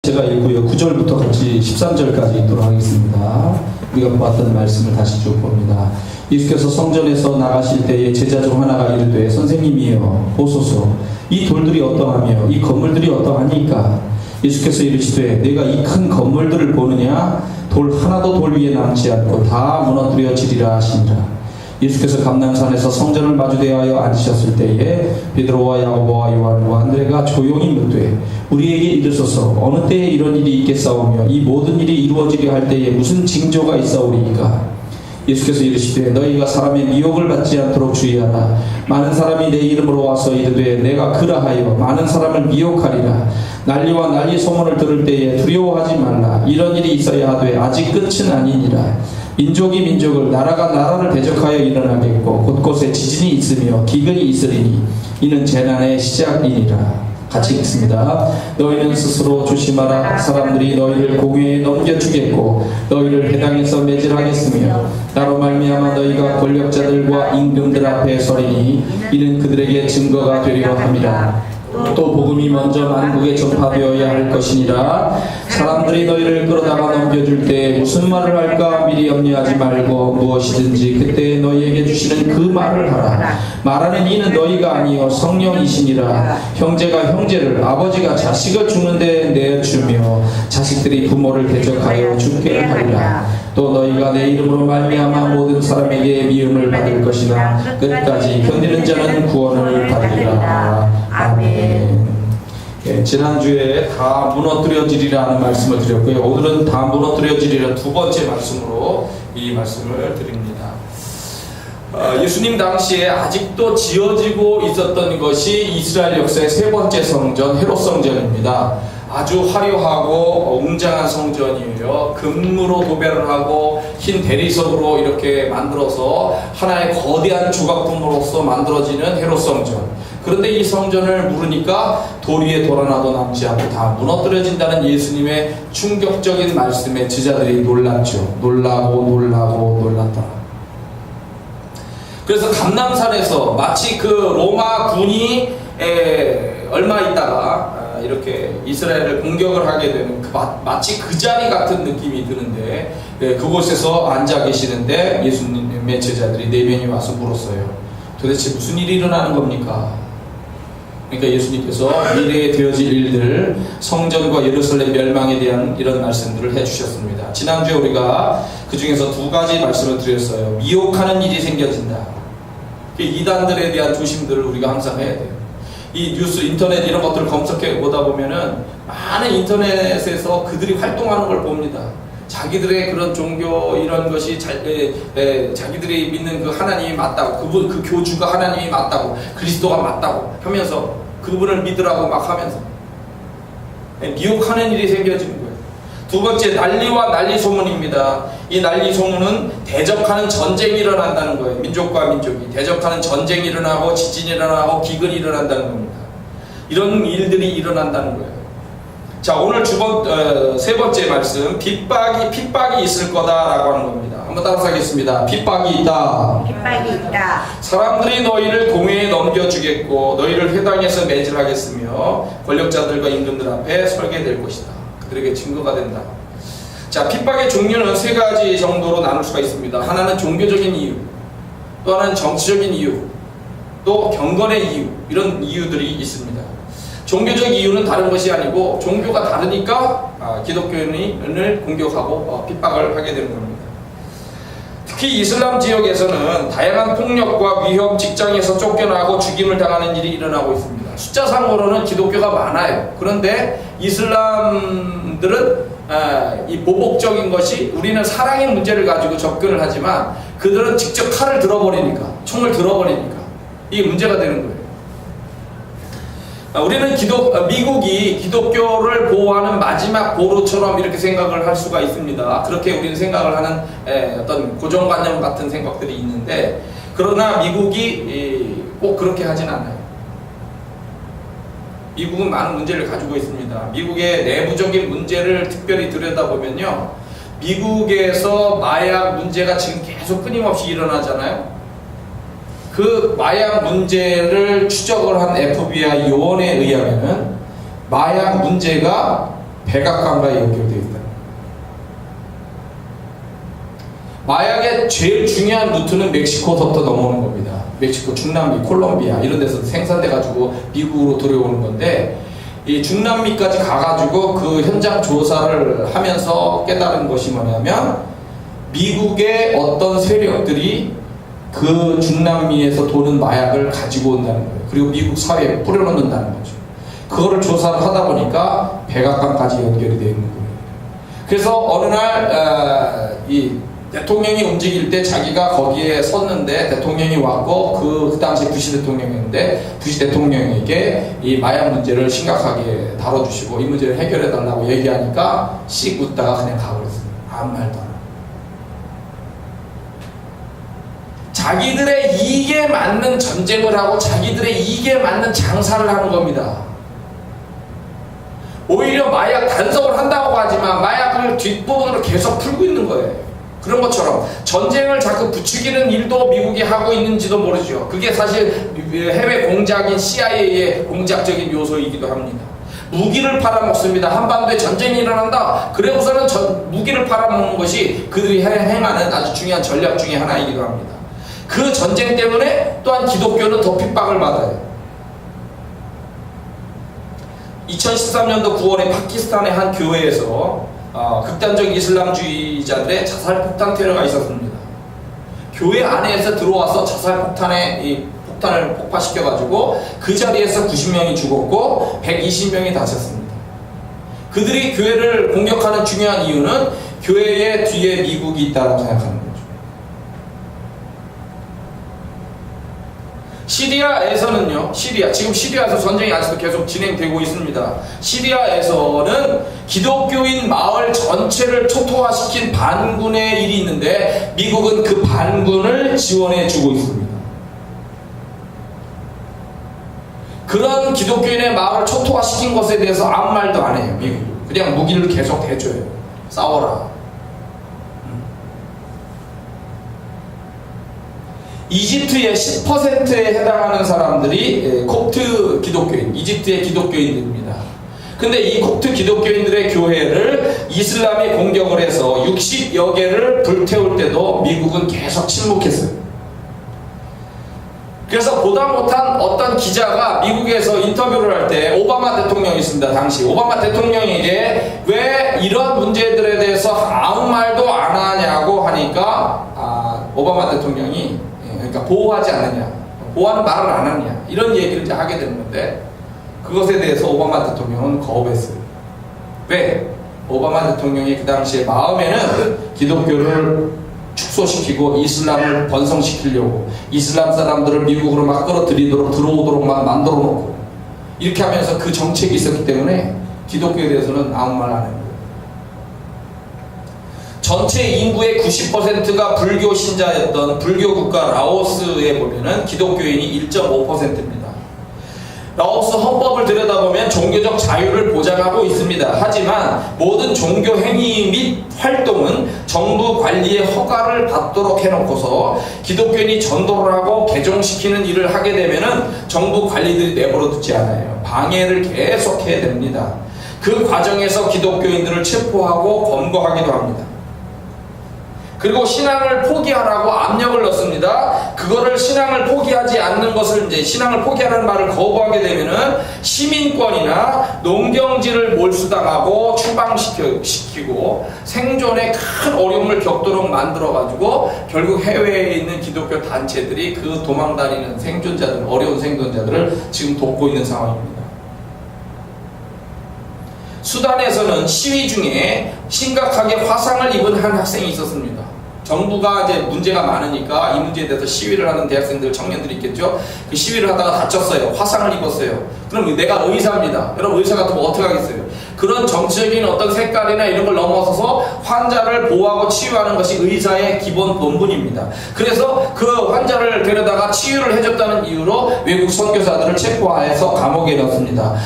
제가 읽고요. 9절부터 같이 13절까지 읽도록 하겠습니다. 우리가 보았던 말씀을 다시 쭉 봅니다. 예수께서 성전에서 나가실 때에 제자 중 하나가 이르되 선생님이여 보소서 이 돌들이 어떠하며 이 건물들이 어떠하니까. 예수께서 이르시되 내가 이 큰 건물들을 보느냐 돌 하나도 돌 위에 남지 않고 다 무너뜨려지리라 하시니라. 예수께서 감람산에서 성전을 마주대하여 앉으셨을 때에 베드로와 야고보와 요한과 안드레가 조용히 묻되 우리에게 이르소서 어느 때에 이런 일이 있겠사오며 이 모든 일이 이루어지려 할 때에 무슨 징조가 있사오리이까. 예수께서 이르시되 너희가 사람의 미혹을 받지 않도록 주의하라. 많은 사람이 내 이름으로 와서 이르되 내가 그라하여 많은 사람을 미혹하리라. 난리와 난리 소문을 들을 때에 두려워하지 말라. 이런 일이 있어야 하되 아직 끝은 아니니라. 민족이 민족을 나라가 나라를 대적하여 일어나겠고 곳곳에 지진이 있으며 기근이 있으리니 이는 재난의 시작이니라. 같이 읽습니다. 너희는 스스로 조심하라. 사람들이 너희를 공회에 넘겨주겠고 너희를 회당에서 매질하겠으며 나로 말미암아 너희가 권력자들과 임금들 앞에 서리니 이는 그들에게 증거가 되리라 함이라. 또 복음이 먼저 만국에 전파되어야 할 것이니라. 사람들이 너희를 끌어다가 넘겨줄 때 무슨 말을 할까 미리 염려하지 말고 무엇이든지 그때 너희에게 주시는 그 말을 하라. 말하는 이는 너희가 아니요 성령이시니라. 형제가 형제를 아버지가 자식을 죽는데 내어주며 자식들이 부모를 대적하여 죽게 하리라. 또 너희가 내 이름으로 말미암아 모든 사람에게 미움을 받을 것이나 끝까지 견디는 자는 구원을 받으리라. 아멘. 예, 지난주에 다 무너뜨려지리라는 말씀을 드렸고요. 오늘은 다 무너뜨려지리라 두 번째 말씀으로 이 말씀을 드립니다. 예수님 당시에 아직도 지어지고 있었던 것이 이스라엘 역사의 세 번째 성전 헤롯 성전입니다. 아주 화려하고 웅장한 성전이에요. 금으로 도배를 하고 흰 대리석으로 이렇게 만들어서 하나의 거대한 조각품으로서 만들어지는 헤롯 성전. 그런데 이 성전을 물으니까 돌 위에 돌 하나도 남지 않고 다 무너뜨려진다는 예수님의 충격적인 말씀에 제자들이 놀랐죠. 놀랐더라. 그래서 감람산에서 마치 그 로마 군이 얼마 있다가 이렇게 이스라엘을 공격을 하게 되는 마치 그 자리 같은 느낌이 드는데 그곳에서 앉아 계시는데 예수님의 제자들이 4명이 와서 물었어요. 도대체 무슨 일이 일어나는 겁니까? 그러니까 예수님께서 미래에 되어질 일들, 성전과 예루살렘 멸망에 대한 이런 말씀들을 해주셨습니다. 지난주에 우리가 그 중에서 2가지 말씀을 드렸어요. 미혹하는 일이 생겨진다. 이단들에 대한 조심들을 우리가 항상 해야 돼요. 이 뉴스, 인터넷 이런 것들을 검색해 보다 보면은 많은 인터넷에서 그들이 활동하는 걸 봅니다. 자기들의 그런 종교 이런 것이 자기들이 믿는 그 하나님이 맞다고, 그 교주가 하나님이 맞다고, 그리스도가 맞다고 하면서 그분을 믿으라고 막 하면서 미혹하는 일이 생겨지는 거예요. 두 번째, 난리와 난리 소문입니다. 이 난리 소문은 대적하는 전쟁이 일어난다는 거예요. 민족과 민족이 대적하는 전쟁이 일어나고 지진이 일어나고 기근이 일어난다는 겁니다. 이런 일들이 일어난다는 거예요. 자, 오늘 세 번째 말씀, 핍박이 있을 거다라고 하는 겁니다. 한번 따라서 하겠습니다. 핍박이 있다. 사람들이 너희를 공회에 넘겨주겠고 너희를 회당에서 매질하겠으며 권력자들과 임금들 앞에 설게 될 것이다. 그들에게 증거가 된다. 자, 핍박의 종류는 3가지 정도로 나눌 수가 있습니다. 하나는 종교적인 이유, 또 하나는 정치적인 이유, 또 경건의 이유, 이런 이유들이 있습니다. 종교적 이유는 다른 것이 아니고 종교가 다르니까 기독교인을 공격하고 핍박을 하게 되는 겁니다. 특히 이슬람 지역에서는 다양한 폭력과 위협, 직장에서 쫓겨나고 죽임을 당하는 일이 일어나고 있습니다. 숫자상으로는 기독교가 많아요. 그런데 이슬람들은 이 보복적인 것이, 우리는 사랑의 문제를 가지고 접근을 하지만 그들은 직접 칼을 들어버리니까, 총을 들어버리니까 이게 문제가 되는 거예요. 우리는 미국이 기독교를 보호하는 마지막 보루처럼 이렇게 생각을 할 수가 있습니다. 그렇게 우리는 생각을 하는 어떤 고정관념 같은 생각들이 있는데, 그러나 미국이 꼭 그렇게 하진 않아요. 미국은 많은 문제를 가지고 있습니다. 미국의 내부적인 문제를 특별히 들여다보면요, 미국에서 마약 문제가 지금 계속 끊임없이 일어나잖아요. 그 마약 문제를 추적을 한 FBI 요원에 의하면 마약 문제가 백악관과 연결되어 있다. 마약의 제일 중요한 루트는 멕시코부터 넘어오는 겁니다. 멕시코, 중남미, 콜롬비아 이런 데서 생산돼 가지고 미국으로 들어오는 건데, 이 중남미까지 가가지고 그 현장 조사를 하면서 깨달은 것이 뭐냐면, 미국의 어떤 세력들이 그 중남미에서 도는 마약을 가지고 온다는 거예요. 그리고 미국 사회에 뿌려놓는다는 거죠. 그거를 조사를 하다 보니까 백악관까지 연결이 되어 있는 거예요. 그래서 어느 날 이 대통령이 움직일 때 자기가 거기에 섰는데, 대통령이 왔고 그 당시 부시 대통령이었는데, 부시 대통령에게 이 마약 문제를 심각하게 다뤄주시고 이 문제를 해결해 달라고 얘기하니까 씩 웃다가 그냥 가버렸어요. 아무 말도 안 하고. 자기들의 이익에 맞는 전쟁을 하고 자기들의 이익에 맞는 장사를 하는 겁니다. 오히려 마약 단속을 한다고 하지만 마약을 뒷부분으로 계속 풀고 있는 거예요. 그런 것처럼 전쟁을 자꾸 부추기는 일도 미국이 하고 있는지도 모르죠. 그게 사실 해외 공작인 CIA의 공작적인 요소이기도 합니다. 무기를 팔아먹습니다. 한반도에 전쟁이 일어난다. 그래서는 무기를 팔아먹는 것이 그들이 행하는 아주 중요한 전략 중에 하나이기도 합니다. 그 전쟁 때문에 또한 기독교는 더 핍박을 받아요. 2013년도 9월에 파키스탄의 한 교회에서 극단적 이슬람주의자들의 자살 폭탄 테러가 있었습니다. 교회 안에서 들어와서 자살 폭탄을 폭파시켜가지고 그 자리에서 90명이 죽었고 120명이 다쳤습니다. 그들이 교회를 공격하는 중요한 이유는 교회의 뒤에 미국이 있다고 생각하는 거죠. 시리아에서는요, 지금 시리아에서 전쟁이 아직도 계속 진행되고 있습니다. 시리아에서는 기독교인 마을 전체를 초토화시킨 반군의 일이 있는데, 미국은 그 반군을 지원해 주고 있습니다. 그런 기독교인의 마을을 초토화시킨 것에 대해서 아무 말도 안 해요, 미국. 그냥 무기를 계속 대줘요. 싸워라. 이집트의 10%에 해당하는 사람들이 콥트 기독교인, 이집트의 기독교인들입니다. 근데 이 콥트 기독교인들의 교회를 이슬람이 공격을 해서 60여 개를 불태울 때도 미국은 계속 침묵했어요. 그래서 보다 못한 어떤 기자가 미국에서 인터뷰를 할 때, 오바마 대통령이 있습니다. 당시 오바마 대통령에게 왜 이런 문제들에 대해서 아무 말도 안 하냐고 하니까 오바마 대통령이, 그러니까 보호하지 않느냐, 보호하는 말을 안 하느냐, 이런 얘기를 이제 하게 되는 건데, 그것에 대해서 오바마 대통령은 거부했어요. 왜? 오바마 대통령이 그 당시에 마음에는 기독교를 축소시키고 이슬람을 번성시키려고, 이슬람 사람들을 미국으로 막 끌어들이도록, 들어오도록 막 만들어 놓고, 이렇게 하면서 그 정책이 있었기 때문에 기독교에 대해서는 아무 말 안 합니다. 전체 인구의 90%가 불교 신자였던 불교 국가 라오스에 보면은 기독교인이 1.5%입니다. 라오스 헌법을 들여다보면 종교적 자유를 보장하고 있습니다. 하지만 모든 종교 행위 및 활동은 정부 관리의 허가를 받도록 해놓고서 기독교인이 전도를 하고 개종시키는 일을 하게 되면은 정부 관리들이 내버려 두지 않아요. 방해를 계속해야 됩니다. 그 과정에서 기독교인들을 체포하고 검거하기도 합니다. 그리고 신앙을 포기하라고 압력을 넣습니다. 그거를 신앙을 포기하지 않는 것을, 이제 신앙을 포기하라는 말을 거부하게 되면은 시민권이나 농경지를 몰수당하고 추방시키고 생존에 큰 어려움을 겪도록 만들어가지고 결국 해외에 있는 기독교 단체들이 그 도망다니는 생존자들, 어려운 생존자들을 지금 돕고 있는 상황입니다. 수단에서는 시위 중에 심각하게 화상을 입은 한 학생이 있었습니다. 정부가 이제 문제가 많으니까 이 문제에 대해서 시위를 하는 대학생들, 청년들이 있겠죠. 그 시위를 하다가 다쳤어요. 화상을 입었어요. 그럼 내가 의사입니다. 여러분, 의사 같으면 어떻게 하겠어요? 그런 정치적인 어떤 색깔이나 이런 걸 넘어서서 환자를 보호하고 치유하는 것이 의사의 기본 본분입니다. 그래서 그 환자를 데려다가 치유를 해줬다는 이유로 외국 선교사들을 체포해서 감옥에 넣습니다.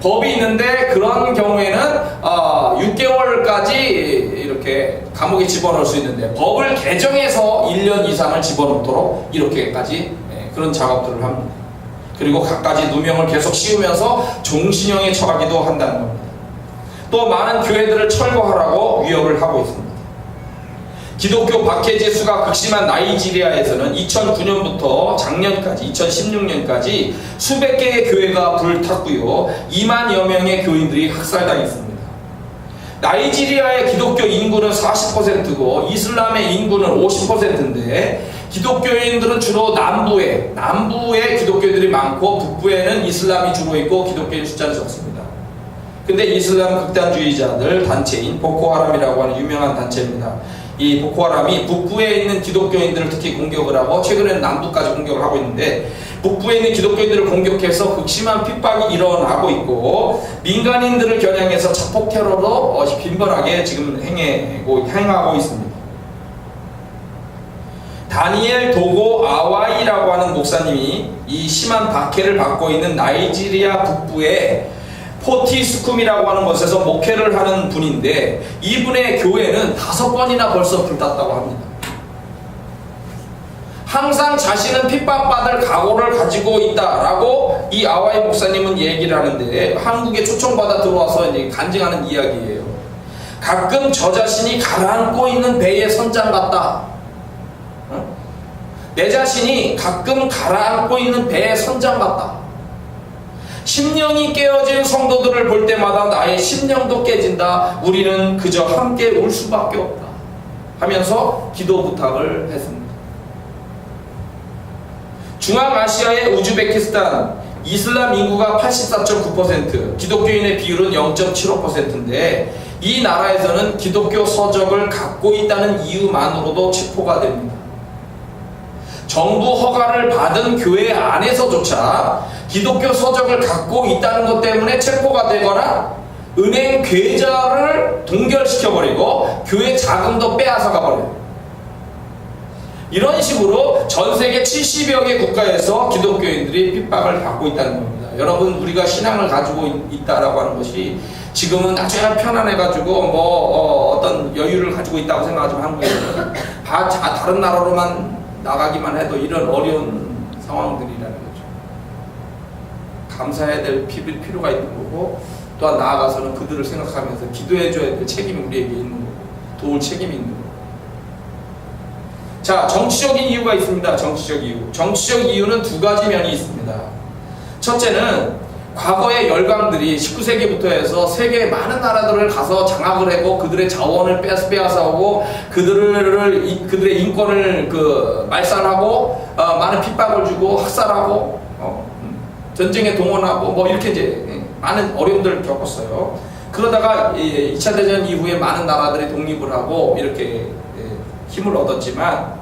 법이 있는데 그런 경우에는 6개월까지 이렇게 감옥에 집어넣을 수 있는데, 법을 개정해서 1년 이상을 집어넣도록 이렇게까지 그런 작업들을 합니다. 그리고 갖가지 누명을 계속 씌우면서 종신형에 처하기도 한다는 겁니다. 또 많은 교회들을 철거하라고 위협을 하고 있습니다. 기독교 박해지 수가 극심한 나이지리아에서는 2009년부터 작년까지 2016년까지 수백 개의 교회가 불탔고요. 2만여 명의 교인들이 학살당했습니다. 나이지리아의 기독교 인구는 40%고 이슬람의 인구는 50%인데 기독교인들은 주로 남부에 기독교인들이 많고 북부에는 이슬람이 주로 있고 기독교인 숫자는 적습니다. 근데 이슬람 극단주의자들 단체인 보코하람이라고 하는 유명한 단체입니다. 이 보코하람이 북부에 있는 기독교인들을 특히 공격을 하고 최근에는 남부까지 공격을 하고 있는데 북부에 있는 기독교인들을 공격해서 극심한 핍박이 일어나고 있고 민간인들을 겨냥해서 자폭 테러로 빈번하게 지금 행하고 있습니다. 다니엘 도고 아와이라고 하는 목사님이 이 심한 박해를 받고 있는 나이지리아 북부에 포티스쿰이라고 하는 곳에서 목회를 하는 분인데 이분의 교회는 5번이나 벌써 불탔다고 합니다. 항상 자신은 핍박받을 각오를 가지고 있다라고 이 아와이 목사님은 얘기를 하는데 한국에 초청받아 들어와서 이제 간증하는 이야기예요. 가끔 저 자신이 가라앉고 있는 배의 선장 같다. 내 자신이 가끔 가라앉고 있는 배의 선장 같다. 심령이 깨어진 성도들을 볼 때마다 나의 심령도 깨진다. 우리는 그저 함께 울 수밖에 없다. 하면서 기도 부탁을 했습니다. 중앙아시아의 우즈베키스탄 이슬람 인구가 84.9%, 기독교인의 비율은 0.75%인데 이 나라에서는 기독교 서적을 갖고 있다는 이유만으로도 체포가 됩니다. 정부 허가를 받은 교회 안에서조차 기독교 서적을 갖고 있다는 것 때문에 체포가 되거나 은행 계좌를 동결시켜버리고 교회 자금도 빼앗아가 버려요. 이런 식으로 전 세계 70여 개 국가에서 기독교인들이 핍박을 받고 있다는 겁니다. 여러분, 우리가 신앙을 가지고 있다라고 하는 것이 지금은 아주 편안해가지고 어떤 여유를 가지고 있다고 생각하지만 한국에서는 다른 나라로만 나가기만 해도 이런 어려운 상황들이라는 거죠. 감사해야 될 필요가 있는 거고 또한 나아가서는 그들을 생각하면서 기도해줘야 될 책임이 우리에게 있는 거고 도울 책임이 있는 거고. 자, 정치적인 이유가 있습니다. 정치적 이유는 두 가지 면이 있습니다. 첫째는 과거의 열강들이 19세기부터 해서 세계의 많은 나라들을 가서 장악을 하고 그들의 자원을 빼앗아오고 그들의 인권을 말살하고 많은 핍박을 주고 학살하고 전쟁에 동원하고 이렇게 이제 많은 어려움들을 겪었어요. 그러다가 2차 대전 이후에 많은 나라들이 독립을 하고 이렇게 힘을 얻었지만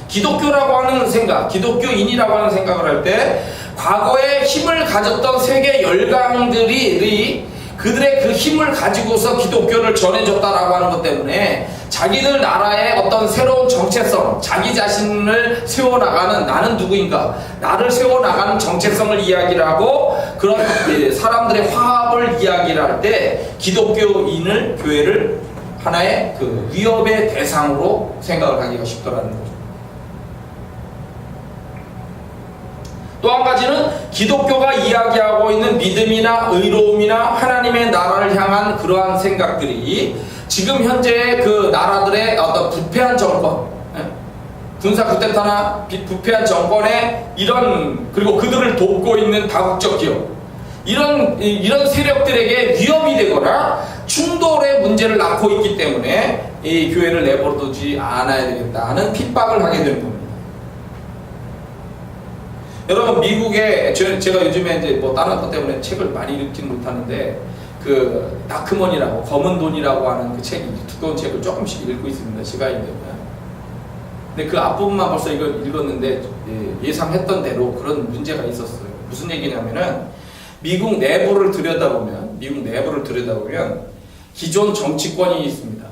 기독교라고 하는 생각, 기독교인이라고 하는 생각을 할 때 과거에 힘을 가졌던 세계 열강들이 그들의 그 힘을 가지고서 기독교를 전해줬다라고 하는 것 때문에 자기들 나라의 어떤 새로운 정체성, 자기 자신을 세워나가는 나는 누구인가, 나를 세워나가는 정체성을 이야기를 하고 그런 사람들의 화합을 이야기를 할 때 기독교인을, 교회를 하나의 그 위협의 대상으로 생각을 하기가 쉽더라는 거죠. 또 한 가지는 기독교가 이야기하고 있는 믿음이나 의로움이나 하나님의 나라를 향한 그러한 생각들이 지금 현재 그 나라들의 어떤 부패한 정권, 군사 쿠데타나 부패한 정권의 그리고 그들을 돕고 있는 다국적 기업, 이런 세력들에게 위협이 되거나 충돌의 문제를 낳고 있기 때문에 이 교회를 내버려두지 않아야 되겠다 하는 핍박을 하게 되는 겁니다. 여러분, 미국에 제가 요즘에 이제 다른 것 때문에 책을 많이 읽지는 못하는데 그 다크머니라고 검은 돈이라고 하는 그 책이 두꺼운 책을 조금씩 읽고 있습니다. 시간이 되면. 근데 그 앞부분만 벌써 이걸 읽었는데 예상했던 대로 그런 문제가 있었어요. 무슨 얘기냐면은 미국 내부를 들여다보면 기존 정치권이 있습니다.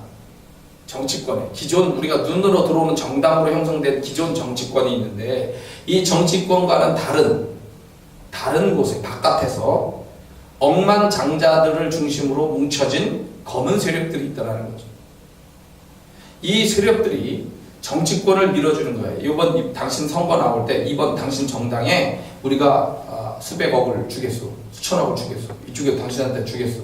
정치권에 기존 우리가 눈으로 들어오는 정당으로 형성된 기존 정치권이 있는데 이 정치권과는 다른 곳에 바깥에서 억만장자들을 중심으로 뭉쳐진 검은 세력들이 있다는 거죠. 이 세력들이 정치권을 밀어주는 거예요. 이번 당신 선거 나올 때 이번 당신 정당에 우리가 수백억을 주겠소, 수천억을 주겠소, 이쪽에 당신한테 주겠소.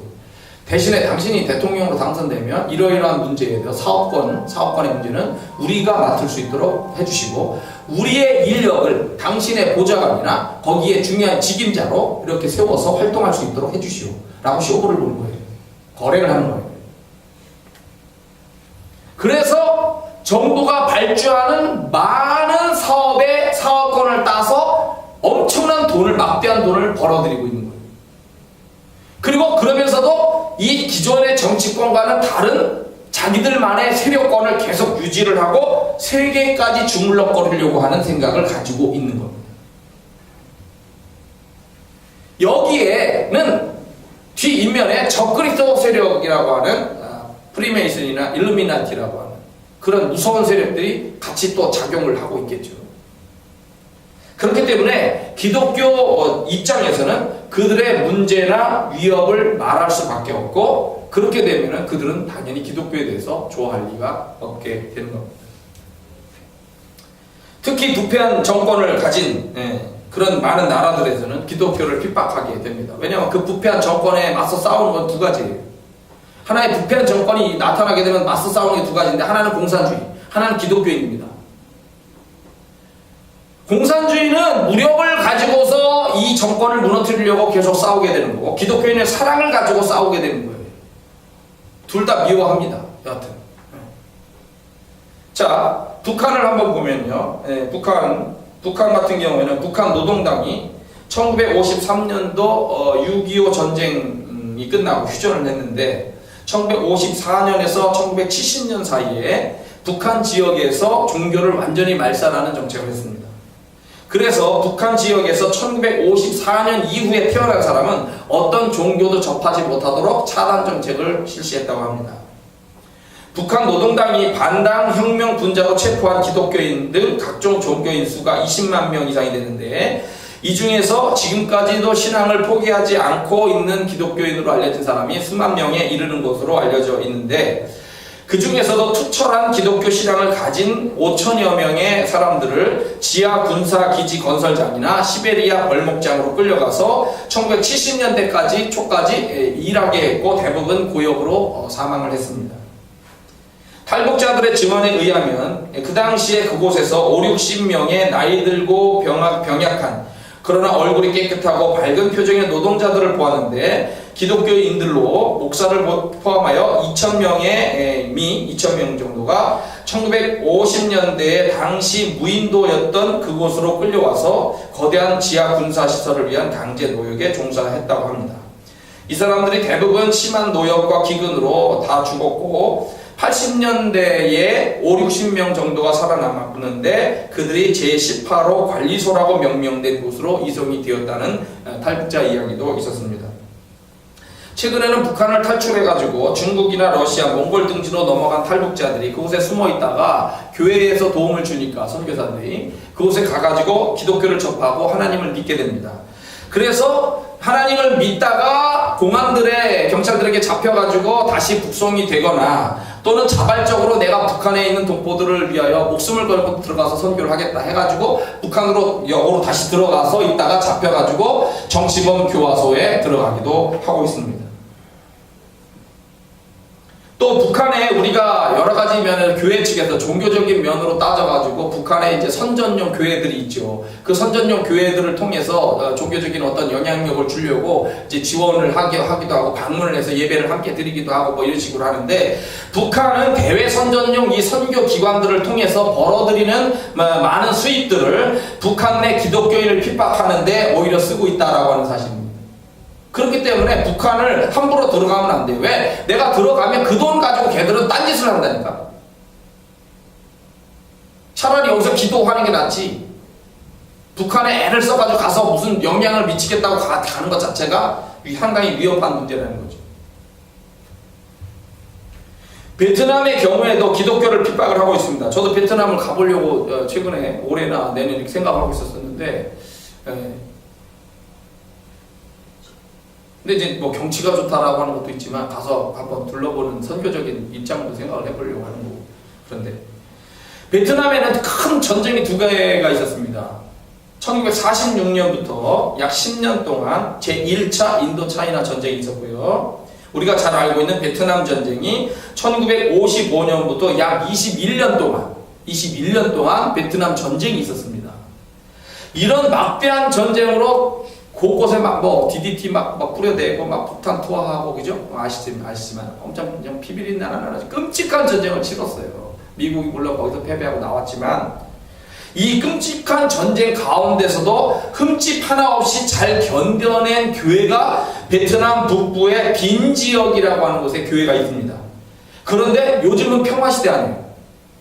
대신에 당신이 대통령으로 당선되면 이러이러한 문제에 대해서 사업권의 문제는 우리가 맡을 수 있도록 해주시고 우리의 인력을 당신의 보좌관이나 거기에 중요한 직임자로 이렇게 세워서 활동할 수 있도록 해주시오 라고 쇼부를 보는 거예요. 거래를 하는 거예요. 그래서 정부가 발주하는 많은 사업의 사업권을 따서 엄청난 돈을, 막대한 돈을 벌어들이고 있는 거예요. 그리고 그러면서도 이 기존의 정치권과는 다른 자기들만의 세력권을 계속 유지를 하고 세계까지 주물럭거리려고 하는 생각을 가지고 있는 겁니다. 여기에는 뒷인면에 적그리스도 세력이라고 하는 프리메이슨이나 일루미나티라고 하는 그런 무서운 세력들이 같이 또 작용을 하고 있겠죠. 그렇기 때문에 기독교 입장에서는 그들의 문제나 위협을 말할 수밖에 없고 그렇게 되면 그들은 당연히 기독교에 대해서 좋아할 리가 없게 되는 겁니다. 특히 부패한 정권을 가진 그런 많은 나라들에서는 기독교를 핍박하게 됩니다. 왜냐하면 그 부패한 정권에 맞서 싸우는 건 두 가지예요. 하나의 부패한 정권이 나타나게 되면 맞서 싸우는 게 두 가지인데 하나는 공산주의, 하나는 기독교인입니다. 공산주의는 무력을 가지고서 이 정권을 무너뜨리려고 계속 싸우게 되는 거고 기독교인은 사랑을 가지고 싸우게 되는 거예요. 둘 다 미워합니다. 여하튼. 자, 북한을 한번 보면요. 북한 같은 경우에는 북한 노동당이 1953년도 6.25 전쟁이 끝나고 휴전을 했는데 1954년에서 1970년 사이에 북한 지역에서 종교를 완전히 말살하는 정책을 했습니다. 그래서 북한 지역에서 1954년 이후에 태어난 사람은 어떤 종교도 접하지 못하도록 차단 정책을 실시했다고 합니다. 북한 노동당이 반당 혁명 분자로 체포한 기독교인 등 각종 종교인 수가 20만 명 이상이 되는데 이 중에서 지금까지도 신앙을 포기하지 않고 있는 기독교인으로 알려진 사람이 수만 명에 이르는 것으로 알려져 있는데 그 중에서도 투철한 기독교 신앙을 가진 5천여 명의 사람들을 지하 군사기지 건설장이나 시베리아 벌목장으로 끌려가서 1970년대까지 초까지 일하게 했고 대부분 고역으로 사망을 했습니다. 탈북자들의 증언에 의하면 그 당시에 그곳에서 5, 60명의 나이 들고 병약한 그러나 얼굴이 깨끗하고 밝은 표정의 노동자들을 보았는데 기독교인들로 목사를 포함하여 2,000명 정도가 1950년대에 당시 무인도였던 그곳으로 끌려와서 거대한 지하 군사시설을 위한 강제 노역에 종사했다고 합니다. 이 사람들이 대부분 심한 노역과 기근으로 다 죽었고 80년대에 5, 60명 정도가 살아남았는데 그들이 제18호 관리소라고 명명된 곳으로 이송이 되었다는 탈북자 이야기도 있었습니다. 최근에는 북한을 탈출해가지고 중국이나 러시아, 몽골 등지로 넘어간 탈북자들이 그곳에 숨어있다가 교회에서 도움을 주니까 선교사들이 그곳에 가가지고 기독교를 접하고 하나님을 믿게 됩니다. 그래서 하나님을 믿다가 공안들의 경찰들에게 잡혀가지고 다시 북송이 되거나 또는 자발적으로 내가 북한에 있는 동포들을 위하여 목숨을 걸고 들어가서 선교를 하겠다 해가지고 북한으로 역으로 다시 들어가서 있다가 잡혀가지고 정치범 교화소에 들어가기도 하고 있습니다. 또 북한에 우리가 여러 가지 면을 교회 측에서 종교적인 면으로 따져가지고 북한에 이제 선전용 교회들이 있죠. 그 선전용 교회들을 통해서 종교적인 어떤 영향력을 주려고 이제 지원을 하기도 하고 방문을 해서 예배를 함께 드리기도 하고 뭐 이런 식으로 하는데 북한은 대외 선전용 이 선교 기관들을 통해서 벌어들이는 많은 수입들을 북한 내 기독교인을 핍박하는데 오히려 쓰고 있다라고 하는 사실입니다. 그렇기 때문에 북한을 함부로 들어가면 안 돼요. 왜? 내가 들어가면 그 돈 가지고 걔들은 딴짓을 한다니까. 차라리 여기서 기도하는 게 낫지. 북한에 애를 써가지고 가서 무슨 영향을 미치겠다고 가는 것 자체가 상당히 위험한 문제라는 거죠. 베트남의 경우에도 기독교를 핍박을 하고 있습니다. 저도 베트남을 가보려고 최근에 올해나 내년에 생각하고 있었는데 근데 이제 뭐 경치가 좋다라고 하는 것도 있지만 가서 한번 둘러보는 선교적인 입장도 생각을 해보려고 하는 거고. 그런데 베트남에는 큰 전쟁이 두 개가 있었습니다. 1946년부터 약 10년 동안 제1차 인도차이나 전쟁이 있었고요. 우리가 잘 알고 있는 베트남 전쟁이 1955년부터 약 21년 동안 베트남 전쟁이 있었습니다. 이런 막대한 전쟁으로 곳곳에 막 DDT 막 뿌려대고 막 폭탄 투하하고, 그죠? 아시지만 엄청 그냥 피비린 나라 끔찍한 전쟁을 치렀어요. 미국이 물론 거기서 패배하고 나왔지만 이 끔찍한 전쟁 가운데서도 흠집 하나 없이 잘 견뎌낸 교회가 베트남 북부의 빈 지역이라고 하는 곳에 교회가 있습니다. 그런데 요즘은 평화시대 아니에요.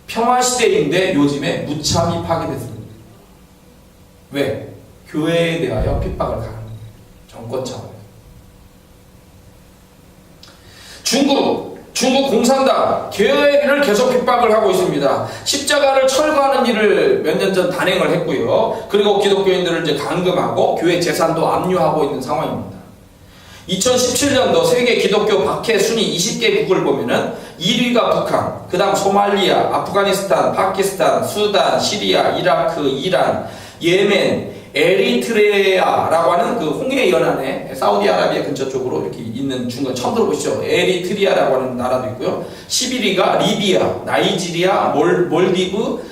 평화시대인데 요즘에 무참히 파괴됐습니다. 왜? 교회에 대하여 핍박을 가는 거예요. 정권 차원에서. 중국 공산당 교회를 계속 핍박을 하고 있습니다. 십자가를 철거하는 일을 몇 년 전 단행을 했고요. 그리고 기독교인들을 이제 감금하고 교회 재산도 압류하고 있는 상황입니다. 2017년도 세계 기독교 박해 순위 20개국을 보면은 1위가 북한, 그 다음 소말리아, 아프가니스탄, 파키스탄, 수단, 시리아, 이라크, 이란, 예멘, 에리트레아라고 하는 그 홍해 연안에 사우디아라비아 근처 쪽으로 이렇게 있는 중간 처음 들어보시죠? 에리트리아라고 하는 나라도 있고요. 11위가 리비아, 나이지리아, 몰디브,